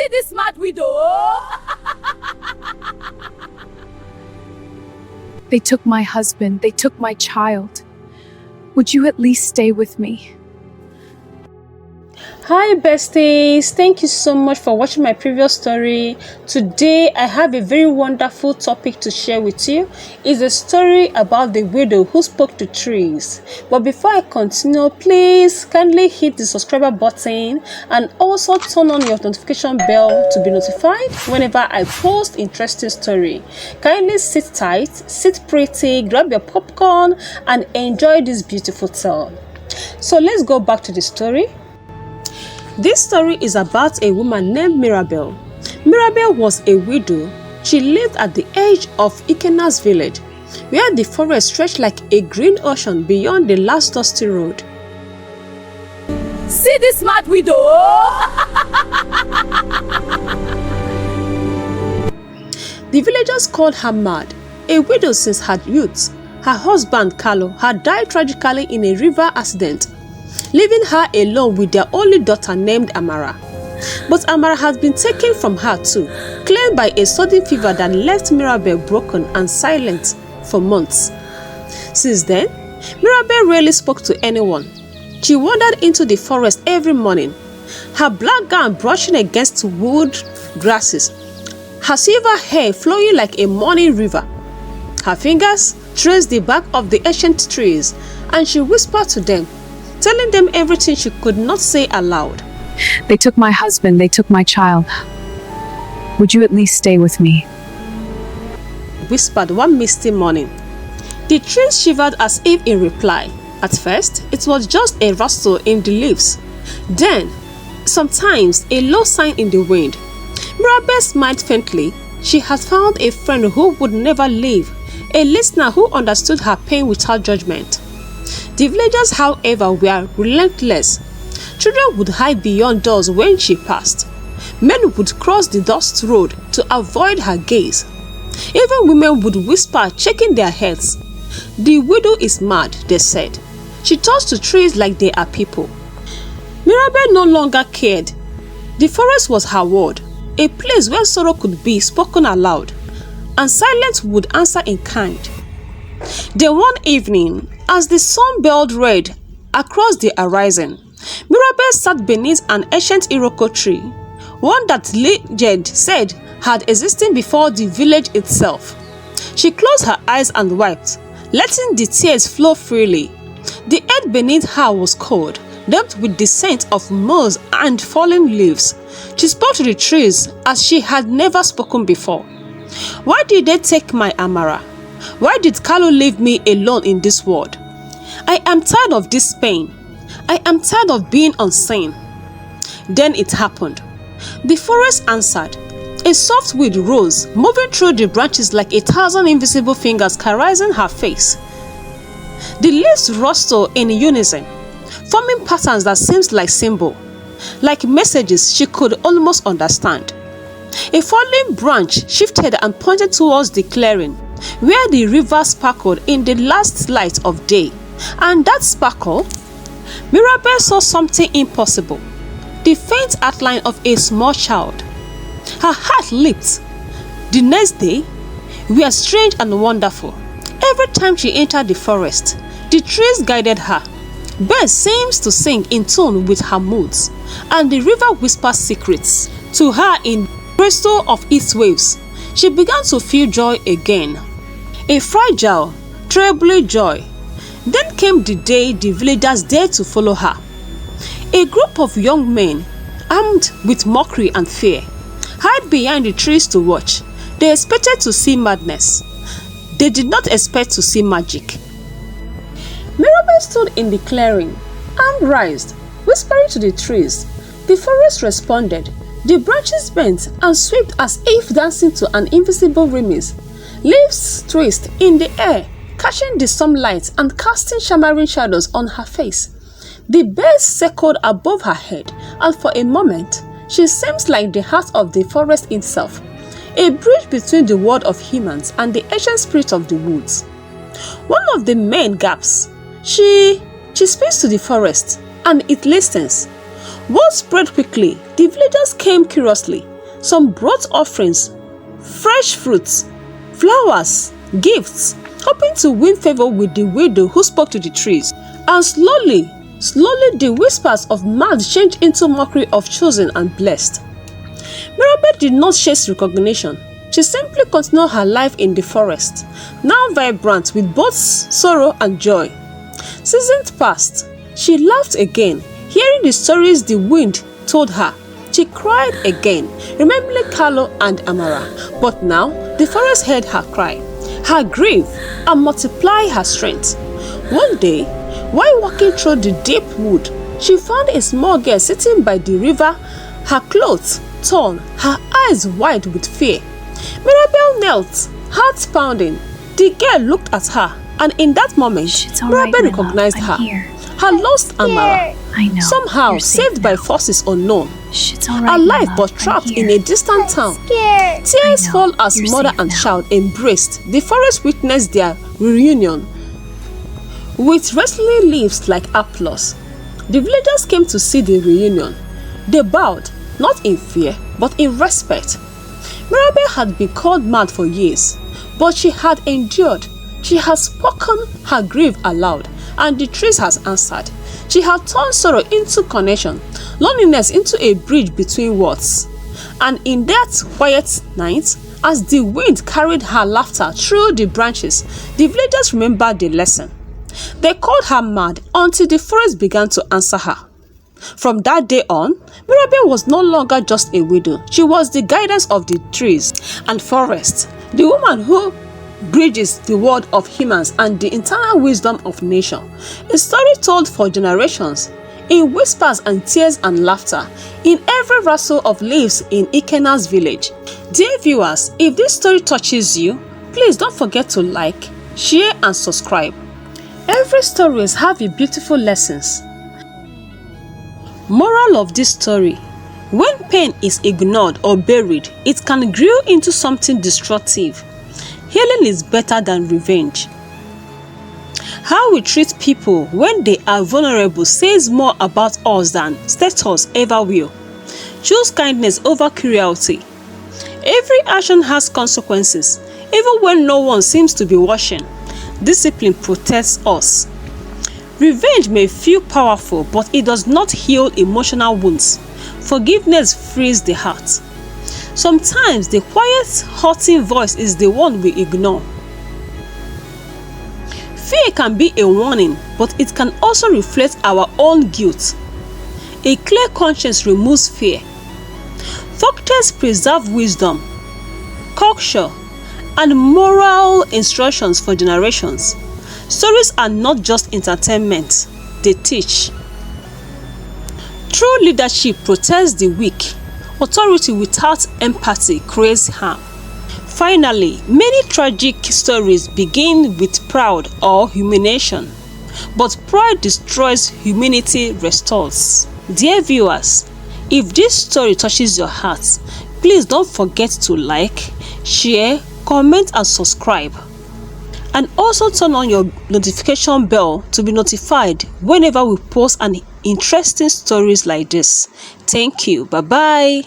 See this mad widow. They took my husband, they took my child. Would you at least stay with me? Hi besties, thank you so much for watching my previous story. Today I have a very wonderful topic to share with you. It's a story about the widow who spoke to trees. But before I continue, please kindly hit the subscriber button and also turn on your notification bell to be notified whenever I post interesting story. Kindly sit tight, sit pretty, grab your popcorn and enjoy this beautiful tale. So let's go back to the story. This story is about a woman named Mirabel. Mirabel was a widow. She lived at the edge of Ikena's village, where the forest stretched like a green ocean beyond the last dusty road. See this mad widow. The villagers called her mad, a widow since her youth. Her husband, Carlo, had died tragically in a river accident, leaving her alone with their only daughter named Amara. But Amara had been taken from her too, claimed by a sudden fever that left Mirabel broken and silent for months. Since then, Mirabel rarely spoke to anyone. She wandered into the forest every morning, her black gown brushing against wood grasses, her silver hair flowing like a morning river. Her fingers traced the bark of the ancient trees, and she whispered to them, telling them everything she could not say aloud. They took my husband, they took my child. Would you at least stay with me? Whispered one misty morning. The trees shivered as if in reply. At first, it was just a rustle in the leaves. Then, sometimes a low sigh in the wind. Mirabel smiled faintly. She had found a friend who would never leave, a listener who understood her pain without judgment. The villagers, however, were relentless. Children would hide beyond doors when she passed. Men would cross the dust road to avoid her gaze. Even women would whisper, shaking their heads. The widow is mad, they said. She talks to trees like they are people. Mirabel no longer cared. The forest was her world, a place where sorrow could be spoken aloud, and silence would answer in kind. Then one evening, as the sun belled red across the horizon, Mirabel sat beneath an ancient Iroko tree, one that legend said had existed before the village itself. She closed her eyes and wiped, letting the tears flow freely. The earth beneath her was cold, damp with the scent of moss and fallen leaves. She spoke to the trees as she had never spoken before. Why did they take my Amara? Why did Carlo leave me alone in this world? I am tired of this pain. I am tired of being unseen. Then it happened. The forest answered. A soft wind rose, moving through the branches like 1,000 invisible fingers caressing her face. The leaves rustled in unison, forming patterns that seemed like symbols, like messages she could almost understand. A falling branch shifted and pointed towards the clearing, where the river sparkled in the last light of day. And that sparkle, Mirabel saw something impossible, the faint outline of a small child. Her heart leaped. The next day were strange and wonderful. Every time she entered the forest, the trees guided her. Birds seemed to sing in tune with her moods, and the river whispered secrets to her in the crystal of its waves. She began to feel joy again, a fragile, troubled joy. Then came the day the villagers dared to follow her. A group of young men, armed with mockery and fear, hid behind the trees to watch. They expected to see madness. They did not expect to see magic. Mirabel stood in the clearing, arm raised, whispering to the trees. The forest responded. The branches bent and swept as if dancing to an invisible remix. Leaves twist in the air, catching the sunlight and casting shimmering shadows on her face. The birds circled above her head, and for a moment, she seems like the heart of the forest itself, a bridge between the world of humans and the ancient spirit of the woods. One of the men gasps. She speaks to the forest, and it listens. Word spread quickly. The villagers came curiously. Some brought offerings, fresh fruits, flowers, gifts, hoping to win favor with the widow who spoke to the trees. And slowly, the whispers of mad changed into mockery of chosen and blessed. Mirabel did not chase recognition. She simply continued her life in the forest, now vibrant with both sorrow and joy. Seasons passed. She laughed again, hearing the stories the wind told her. She cried again, remembering Carlo and Amara. But now, the forest heard her cry, her grief, and multiplied her strength. One day, while walking through the deep wood, she found a small girl sitting by the river, her clothes torn, her eyes wide with fear. Mirabel knelt, heart pounding. The girl looked at her, and in that moment, Mirabel recognized her. Her lost Amara, somehow saved by forces unknown, alive but trapped in a distant town. Tears fall as mother and child embraced. The forest witnessed their reunion with rustling leaves like applause. The villagers came to see the reunion. They bowed, not in fear, but in respect. Mirabel had been called mad for years, but she had endured. She had spoken her grief aloud, and the trees has answered. She had turned sorrow into connection, loneliness into a bridge between worlds. And in that quiet night, as the wind carried her laughter through the branches, the villagers remembered the lesson. They called her mad until the forest began to answer her. From that day on, Mirabel was no longer just a widow. She was the guidance of the trees and forests, the woman who bridges the world of humans and the internal wisdom of nature. A story told for generations, in whispers and tears and laughter, in every rustle of leaves in Ikena's village. Dear viewers, if this story touches you, please don't forget to like, share and subscribe. Every stories have a beautiful lessons. Moral of this story: when pain is ignored or buried, it can grow into something destructive. Healing is better than revenge. How we treat people when they are vulnerable says more about us than status ever will. Choose kindness over cruelty. Every action has consequences, even when no one seems to be watching. Discipline protects us. Revenge may feel powerful, but it does not heal emotional wounds. Forgiveness frees the heart. Sometimes the quiet, hurting voice is the one we ignore. Fear can be a warning, but it can also reflect our own guilt. A clear conscience removes fear. Folktales preserve wisdom, culture, and moral instructions for generations. Stories are not just entertainment, they teach. True leadership protects the weak. Authority without empathy creates harm. Finally, many tragic stories begin with pride or humiliation, but pride destroys, humanity restores. Dear viewers, if this story touches your heart, please don't forget to like, share, comment and subscribe. And also turn on your notification bell to be notified whenever we post an interesting stories like this. Thank you. Bye bye.